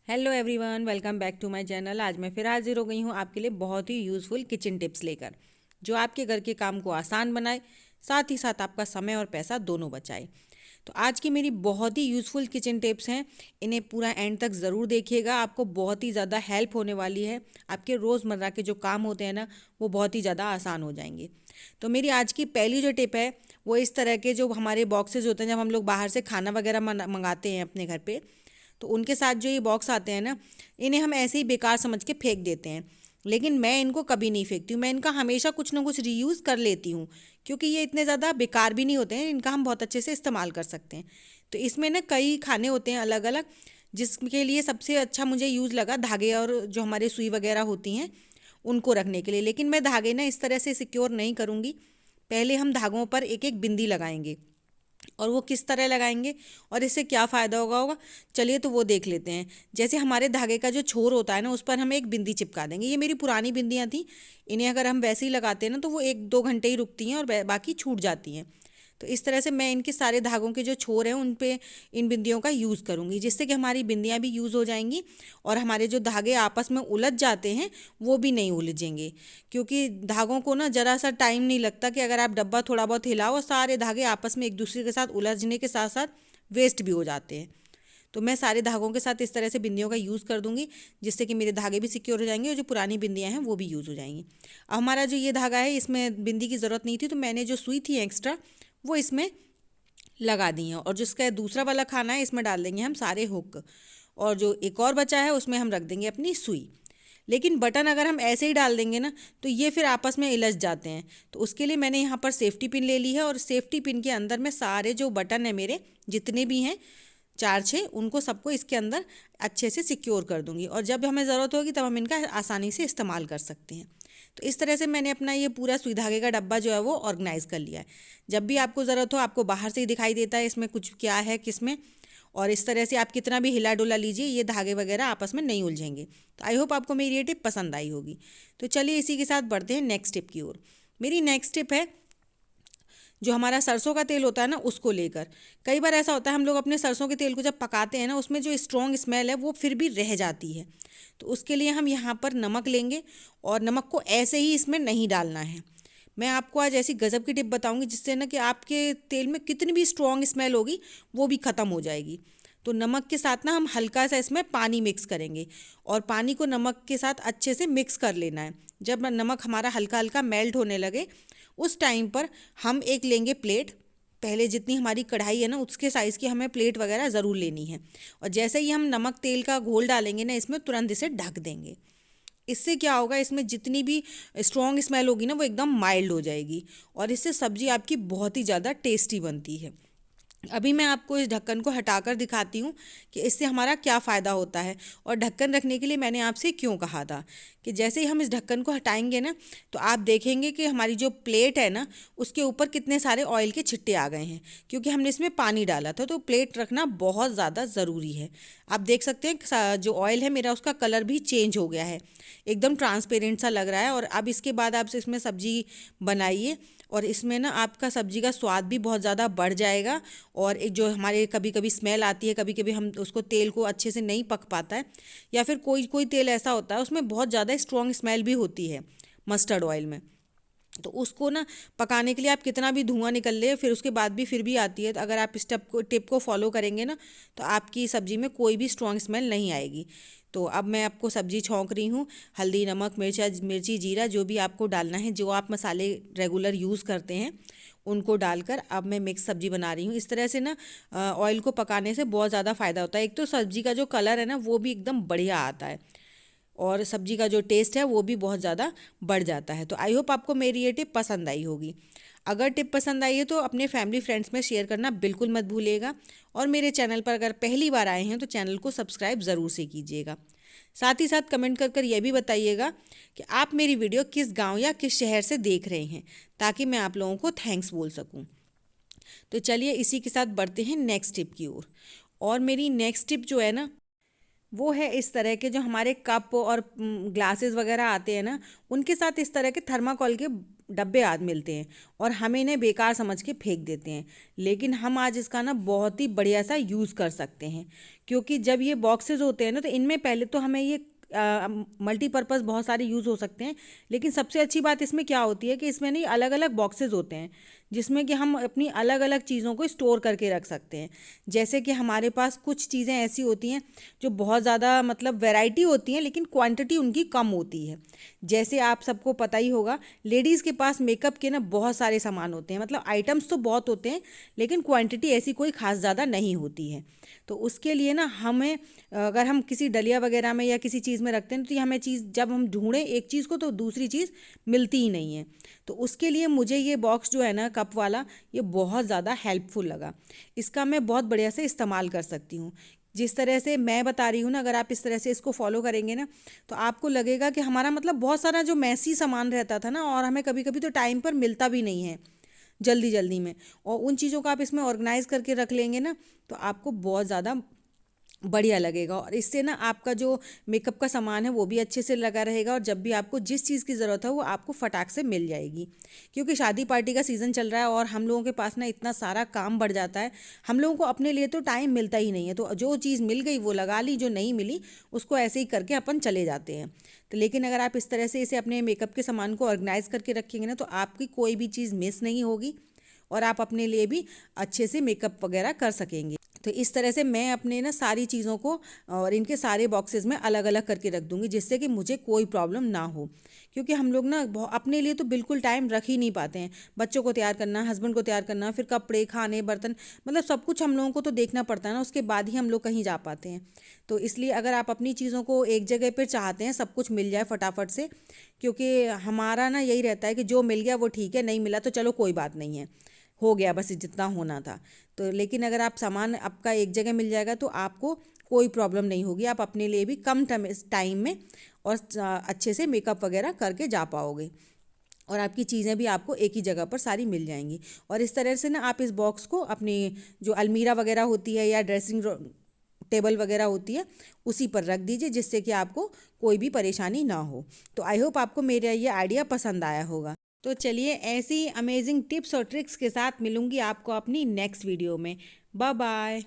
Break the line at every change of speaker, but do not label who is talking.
Hello everyone, welcome back to my channel. आज मैं फिर हाजिर हो गई हूँ आपके लिए बहुत ही यूज़फुल किचन टिप्स लेकर, जो आपके घर के काम को आसान बनाए, साथ ही साथ आपका समय और पैसा दोनों बचाए। तो आज की मेरी बहुत ही यूज़फुल किचन टिप्स हैं, इन्हें पूरा एंड तक ज़रूर देखिएगा। आपको बहुत ही ज़्यादा हेल्प होने वाली है। आपके रोज़मर्रा के जो काम होते हैं ना, वो बहुत ही ज़्यादा आसान हो जाएंगे। तो मेरी आज की पहली जो टिप है, वो इस तरह के जो हमारे बॉक्सेस होते हैं, जब हम लोग बाहर से खाना वगैरह मंगाते हैं अपने घर पे, तो उनके साथ जो ये बॉक्स आते हैं ना, इन्हें हम ऐसे ही बेकार समझ के फेंक देते हैं। लेकिन मैं इनको कभी नहीं फेंकती हूँ, मैं इनका हमेशा कुछ ना कुछ रीयूज़ कर लेती हूँ, क्योंकि ये इतने ज़्यादा बेकार भी नहीं होते हैं, इनका हम बहुत अच्छे से इस्तेमाल कर सकते हैं। तो इसमें ना कई खाने होते हैं अलग अलग, जिसके लिए सबसे अच्छा मुझे यूज़ लगा धागे और जो हमारे सुई वगैरह होती हैं उनको रखने के लिए। लेकिन मैं धागे ना इस तरह से सिक्योर नहीं करूँगी। पहले हम धागों पर एक एक बिंदी लगाएंगे, और वो किस तरह लगाएंगे और इससे क्या फ़ायदा होगा चलिए तो वो देख लेते हैं। जैसे हमारे धागे का जो छोर होता है ना, उस पर हम एक बिंदी चिपका देंगे। ये मेरी पुरानी बिंदियाँ थी, इन्हें अगर हम वैसे ही लगाते हैं ना, तो वो 1-2 घंटे ही रुकती हैं और बाकी छूट जाती हैं। तो इस तरह से मैं इनके सारे धागों के जो छोर हैं उन पे इन बिंदियों का यूज़ करूँगी, जिससे कि हमारी बिंदियाँ भी यूज़ हो जाएंगी और हमारे जो धागे आपस में उलझ जाते हैं वो भी नहीं उलझेंगे। क्योंकि धागों को ना ज़रा सा टाइम नहीं लगता कि अगर आप डब्बा थोड़ा बहुत हिलाओ और सारे धागे आपस में एक दूसरे के साथ उलझने के साथ साथ वेस्ट भी हो जाते हैं। तो मैं सारे धागों के साथ इस तरह से बिंदियों का यूज़ कर दूंगी, जिससे कि मेरे धागे भी सिक्योर हो जाएंगे और जो पुरानी बिंदियां हैं वो भी यूज़ हो जाएंगी। अब हमारा जो ये धागा है, इसमें बिंदी की ज़रूरत नहीं थी, तो मैंने जो सुई थी एक्स्ट्रा वो इसमें लगा दी हैं। और जिसका दूसरा वाला खाना है, इसमें डाल देंगे हम सारे हुक, और जो एक और बचा है उसमें हम रख देंगे अपनी सुई। लेकिन बटन अगर हम ऐसे ही डाल देंगे ना, तो ये फिर आपस में इलझ जाते हैं। तो उसके लिए मैंने यहाँ पर सेफ्टी पिन ले ली है, और सेफ्टी पिन के अंदर में सारे जो बटन है मेरे, जितने भी हैं 4-6, उनको सबको इसके अंदर अच्छे से सिक्योर कर दूंगी, और जब हमें ज़रूरत होगी तब हम इनका आसानी से इस्तेमाल कर सकते हैं। तो इस तरह से मैंने अपना ये पूरा सुई धागे का डब्बा जो है वो ऑर्गेनाइज़ कर लिया है। जब भी आपको ज़रूरत हो, आपको बाहर से ही दिखाई देता है इसमें कुछ क्या है किसमें, और इस तरह से आप कितना भी हिला डुला लीजिए, ये धागे वगैरह आपस में नहीं उलझेंगे। तो आई होप आपको मेरी ये टिप पसंद आई होगी। तो चलिए इसी के साथ बढ़ते हैं नेक्स्ट टिप की ओर। मेरी नेक्स्ट टिप है जो हमारा सरसों का तेल होता है ना, उसको लेकर। कई बार ऐसा होता है, हम लोग अपने सरसों के तेल को जब पकाते हैं ना, उसमें जो स्ट्रॉन्ग स्मेल है वो फिर भी रह जाती है। तो उसके लिए हम यहाँ पर नमक लेंगे, और नमक को ऐसे ही इसमें नहीं डालना है। मैं आपको आज ऐसी गज़ब की टिप बताऊंगी जिससे ना कि आपके तेल में कितनी भी स्ट्रॉन्ग स्मेल होगी वो भी ख़त्म हो जाएगी। तो नमक के साथ ना हम हल्का सा इसमें पानी मिक्स करेंगे, और पानी को नमक के साथ अच्छे से मिक्स कर लेना है। जब नमक हमारा हल्का हल्का मेल्ट होने लगे, उस टाइम पर हम एक लेंगे प्लेट। पहले जितनी हमारी कढ़ाई है ना, उसके साइज़ की हमें प्लेट वगैरह ज़रूर लेनी है। और जैसे ही हम नमक तेल का घोल डालेंगे ना, इसमें तुरंत इसे ढक देंगे। इससे क्या होगा, इसमें जितनी भी स्ट्रॉन्ग स्मेल होगी ना, वो एकदम माइल्ड हो जाएगी, और इससे सब्ज़ी आपकी बहुत ही ज़्यादा टेस्टी बनती है। अभी मैं आपको इस ढक्कन को हटाकर दिखाती हूँ कि इससे हमारा क्या फ़ायदा होता है, और ढक्कन रखने के लिए मैंने आपसे क्यों कहा था। कि जैसे ही हम इस ढक्कन को हटाएंगे ना, तो आप देखेंगे कि हमारी जो प्लेट है ना, उसके ऊपर कितने सारे ऑयल के छिट्टे आ गए हैं, क्योंकि हमने इसमें पानी डाला था। तो प्लेट रखना बहुत ज़्यादा ज़रूरी है। आप देख सकते हैं जो ऑयल है मेरा, उसका कलर भी चेंज हो गया है, एकदम ट्रांसपेरेंट सा लग रहा है। और अब इसके बाद आप इसमें सब्ज़ी बनाइए, और इसमें ना आपका सब्ज़ी का स्वाद भी बहुत ज़्यादा बढ़ जाएगा। और एक जो हमारे कभी कभी स्मेल आती है, कभी कभी हम उसको तेल को अच्छे से नहीं पक पाता है, या फिर कोई कोई तेल ऐसा होता है उसमें बहुत ज़्यादा स्ट्रॉन्ग स्मेल भी होती है मस्टर्ड ऑयल में। तो उसको ना पकाने के लिए आप कितना भी धुआं निकल ले, फिर उसके बाद भी फिर भी आती है। तो अगर आप इस टिप को फॉलो करेंगे ना, तो आपकी सब्ज़ी में कोई भी स्ट्रॉन्ग स्मेल नहीं आएगी। तो अब मैं आपको सब्ज़ी छौंक रही हूँ। हल्दी, नमक, मिर्ची, जीरा, जो भी आपको डालना है, जो आप मसाले रेगुलर यूज़ करते हैं, उनको डालकर अब मैं मिक्स सब्ज़ी बना रही हूँ। इस तरह से ना ऑयल को पकाने से बहुत ज़्यादा फ़ायदा होता है। एक तो सब्ज़ी का जो कलर है ना, वो भी एकदम बढ़िया आता है, और सब्जी का जो टेस्ट है वो भी बहुत ज़्यादा बढ़ जाता है। तो आई होप आपको मेरी ये टिप पसंद आई होगी। अगर टिप पसंद आई है तो अपने फैमिली फ्रेंड्स में शेयर करना बिल्कुल मत भूलिएगा, और मेरे चैनल पर अगर पहली बार आए हैं तो चैनल को सब्सक्राइब ज़रूर से कीजिएगा। साथ ही साथ कमेंट कर कर यह भी बताइएगा कि आप मेरी वीडियो किस गांव या किस शहर से देख रहे हैं, ताकि मैं आप लोगों को थैंक्स बोल सकूं। तो चलिए इसी के साथ बढ़ते हैं नेक्स्ट टिप की ओर। और मेरी नेक्स्ट टिप जो है ना, वो है इस तरह के जो हमारे कप और ग्लासेस वगैरह आते हैं ना, उनके साथ इस तरह के थर्माकोल के डब्बे आज मिलते हैं और हम इन्हें बेकार समझ के फेंक देते हैं। लेकिन हम आज इसका ना बहुत ही बढ़िया सा यूज़ कर सकते हैं, क्योंकि जब ये बॉक्सेस होते हैं ना, तो इनमें पहले तो हमें ये मल्टीपर्पज़ बहुत सारे यूज़ हो सकते हैं। लेकिन सबसे अच्छी बात इसमें क्या होती है कि इसमें नहीं अलग अलग बॉक्सेस होते हैं, जिसमें कि हम अपनी अलग अलग चीज़ों को स्टोर करके रख सकते हैं। जैसे कि हमारे पास कुछ चीज़ें ऐसी होती हैं जो बहुत ज़्यादा मतलब वैरायटी होती हैं, लेकिन क्वांटिटी उनकी कम होती है। जैसे आप सबको पता ही होगा, लेडीज़ के पास मेकअप के ना बहुत सारे सामान होते हैं, मतलब आइटम्स तो बहुत होते हैं, लेकिन क्वांटिटी ऐसी कोई खास ज़्यादा नहीं होती है। तो उसके लिए ना हमें, अगर हम किसी डलिया वगैरह में या किसी चीज़ में रखते हैं, तो ये हमें चीज़ जब हम ढूंढें एक चीज़ को, तो दूसरी चीज़ मिलती ही नहीं है। तो उसके लिए मुझे ये बॉक्स जो है ना कप वाला, ये बहुत ज़्यादा हेल्पफुल लगा। इसका मैं बहुत बढ़िया से इस्तेमाल कर सकती हूँ। जिस तरह से मैं बता रही हूँ ना, अगर आप इस तरह से इसको फॉलो करेंगे ना, तो आपको लगेगा कि हमारा मतलब बहुत सारा जो मैसी सामान रहता था ना, और हमें कभी कभी तो टाइम पर मिलता भी नहीं है जल्दी जल्दी में, और उन चीज़ों को आप इसमें ऑर्गेनाइज करके रख लेंगे ना, तो आपको बहुत ज़्यादा बढ़िया लगेगा। और इससे ना आपका जो मेकअप का सामान है वो भी अच्छे से लगा रहेगा, और जब भी आपको जिस चीज़ की ज़रूरत है वो आपको फटाक से मिल जाएगी। क्योंकि शादी पार्टी का सीज़न चल रहा है और हम लोगों के पास ना इतना सारा काम बढ़ जाता है, हम लोगों को अपने लिए तो टाइम मिलता ही नहीं है। तो जो चीज़ मिल गई वो लगा ली, जो नहीं मिली उसको ऐसे ही करके अपन चले जाते हैं। तो लेकिन अगर आप इस तरह से इसे अपने मेकअप के सामान को ऑर्गेनाइज करके रखेंगे ना, तो आपकी कोई भी चीज़ मिस नहीं होगी, और आप अपने लिए भी अच्छे से मेकअप वगैरह कर सकेंगे। तो इस तरह से मैं अपने ना सारी चीज़ों को और इनके सारे बॉक्सेस में अलग अलग करके रख दूँगी, जिससे कि मुझे कोई प्रॉब्लम ना हो। क्योंकि हम लोग ना अपने लिए तो बिल्कुल टाइम रख ही नहीं पाते हैं। बच्चों को तैयार करना, हस्बैंड को तैयार करना, फिर कपड़े, खाने, बर्तन, मतलब सब कुछ हम लोगों को तो देखना पड़ता है ना, उसके बाद ही हम लोग कहीं जा पाते हैं। तो इसलिए अगर आप अपनी चीज़ों को एक जगह पर चाहते हैं सब कुछ मिल जाए फटाफट से, क्योंकि हमारा ना यही रहता है कि जो मिल गया वो ठीक है, नहीं मिला तो चलो कोई बात नहीं है, हो गया बस जितना होना था। तो लेकिन अगर आप सामान आपका एक जगह मिल जाएगा तो आपको कोई प्रॉब्लम नहीं होगी, आप अपने लिए भी कम टाइम में और अच्छे से मेकअप वगैरह करके जा पाओगे, और आपकी चीज़ें भी आपको एक ही जगह पर सारी मिल जाएंगी। और इस तरह से ना आप इस बॉक्स को अपनी जो अलमीरा वगैरह होती है या ड्रेसिंग टेबल वगैरह होती है उसी पर रख दीजिए, जिससे कि आपको कोई भी परेशानी ना हो। तो आई होप आपको मेरा ये आइडिया पसंद आया होगा। तो चलिए ऐसी अमेजिंग टिप्स और ट्रिक्स के साथ मिलूंगी आपको अपनी नेक्स्ट वीडियो में। Bye bye.